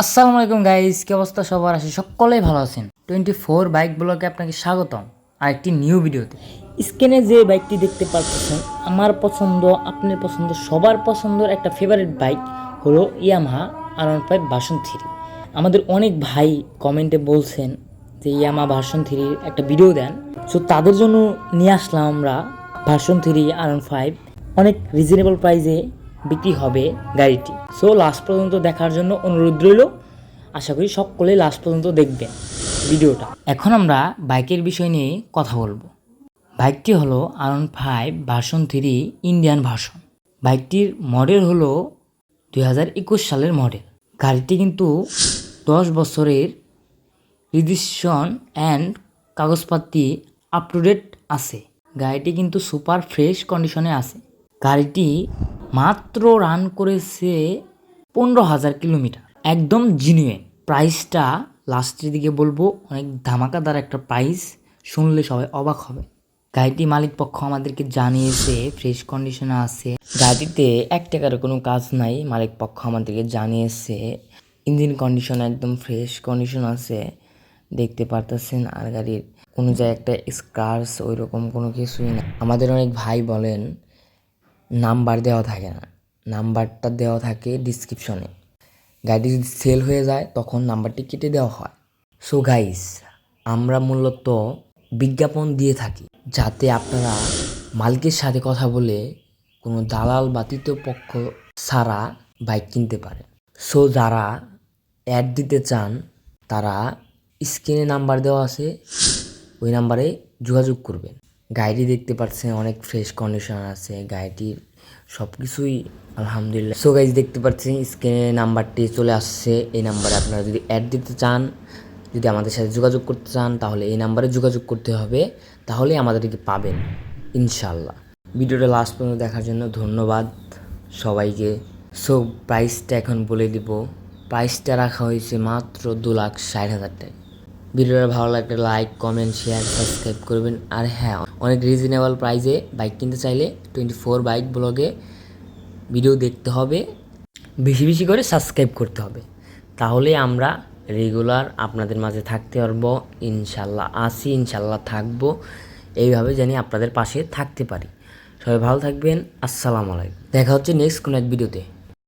আসসালামু আলাইকুম গাইস, কি অবস্থা সবার? আসে সকলেই ভালো আছেন। 24 বাইক ব্লগে আপনাকে স্বাগতম আর একটি নিউ ভিডিওতে। স্ক্রিনে যে বাইকটি দেখতে পাচ্ছেন আমার পছন্দ, আপনার পছন্দ, সবার পছন্দের একটা ফেভারিট বাইক হলো ইয়ামাহা R15 ভার্সন 3। আমাদের অনেক ভাই কমেন্টে বলছেন যে ইয়ামাহা ভার্সন 3 একটা ভিডিও দেন, সো তাদের জন্য নিয়ে আসলাম আমরা ভার্সন 3 R15। অনেক রিজনেবল প্রাইসে বিক্রি হবে গাড়িটি। সো লাস্ট পর্যন্ত দেখার জন্য অনুরোধ রইল। আশা করি সকলে লাস্ট পর্যন্ত দেখবেন ভিডিওটা। এখন আমরা বাইকের বিষয় নিয়ে কথা বলবো। বাইকটি হলো R15 ভার্সন 3 ইন্ডিয়ান ভার্সন। বাইকটির মডেল হলো 2021 সালের মডেল। গাড়িটি কিন্তু 10 বছরের রেজিস্ট্রেশন অ্যান্ড কাগজপাতি আপ টু ডেট আছে। গাড়িটি কিন্তু সুপার ফ্রেশ কন্ডিশনে আছে। গাড়িটি মাত্র রান করেছে 15,000 কিলোমিটার, একদম জিনুইন। প্রাইসটা লাস্টের দিকে বলবো, অনেক ধামাকাদার একটা প্রাইস, শুনলে সবাই অবাক হবে। গাড়িটি মালিক পক্ষ আমাদেরকে জানিয়েছে ফ্রেশ কন্ডিশনে আছে। গাড়িতে 1 টাকার কোনো কাজ নাই, মালিক পক্ষ আমাদেরকে জানিয়েছে। ইঞ্জিন কন্ডিশন একদম ফ্রেশ কন্ডিশন আছে, দেখতে পারতেছেন। আর গাড়ির কোনো জায়গায় একটা স্ক্র্যাচ ওই রকম কোনো কিছুই না। আমাদের অনেক ভাই বলেন নাম্বার দেওয়া থাকে না, নাম্বারটা দেওয়া থাকে ডিসক্রিপশনে। গাড়ি যদি সেল হয়ে যায় তখন নাম্বারটি কেটে দেওয়া হয়। সো গাইস, আমরা মূলত বিজ্ঞাপন দিয়ে থাকি যাতে আপনারা মালিকের সাথে কথা বলে কোনো দালাল বা তৃতীয় পক্ষ ছাড়া বাইক কিনতে পারে। সো যারা অ্যাড দিতে চান তারা স্ক্রিনে নাম্বার দেওয়া আছে, ওই নাম্বারে যোগাযোগ করবেন। গাড়িটি দেখতে পাচ্ছেন অনেক ফ্রেশ কন্ডিশন আছে, গাড়িটির সব কিছুই আলহামদুলিল্লাহ। সো গাইজ দেখতে পাচ্ছেন স্ক্রিনে নাম্বারটি চলে আসছে। এই নাম্বারে আপনারা যদি অ্যাড দিতে চান, যদি আমাদের সাথে যোগাযোগ করতে চান, তাহলে এই নাম্বারে যোগাযোগ করতে হবে, তাহলে আমাদেরকে পাবেন ইনশাল্লাহ। ভিডিওটা লাস্ট পর্যন্ত দেখার জন্য ধন্যবাদ সবাইকে। সো প্রাইসটা এখন বলে দিব। প্রাইসটা রাখা হয়েছে মাত্র 2,60,000 টাকা। ভিডিওটা ভালো লাগলে লাইক, কমেন্ট, শেয়ার, সাবস্ক্রাইব করবেন। আর হ্যাঁ, অনেক রিজনেবল প্রাইসে বাইক কিনতে চাইলে 24 বাইক ব্লগে ভিডিও দেখতে হবে, বেশি বেশি করে সাবস্ক্রাইব করতে হবে, তাহলে আমরা রেগুলার আপনাদের মাঝে থাকতে পারবো। ইনশাল্লাহ আসি, ইনশাল্লাহ থাকবো, এইভাবে জানি আপনাদের পাশে থাকতে পারি। সবাই ভালো থাকবেন। আসসালামু আলাইকুম। দেখা হচ্ছে নেক্সট কোনো এক ভিডিওতে।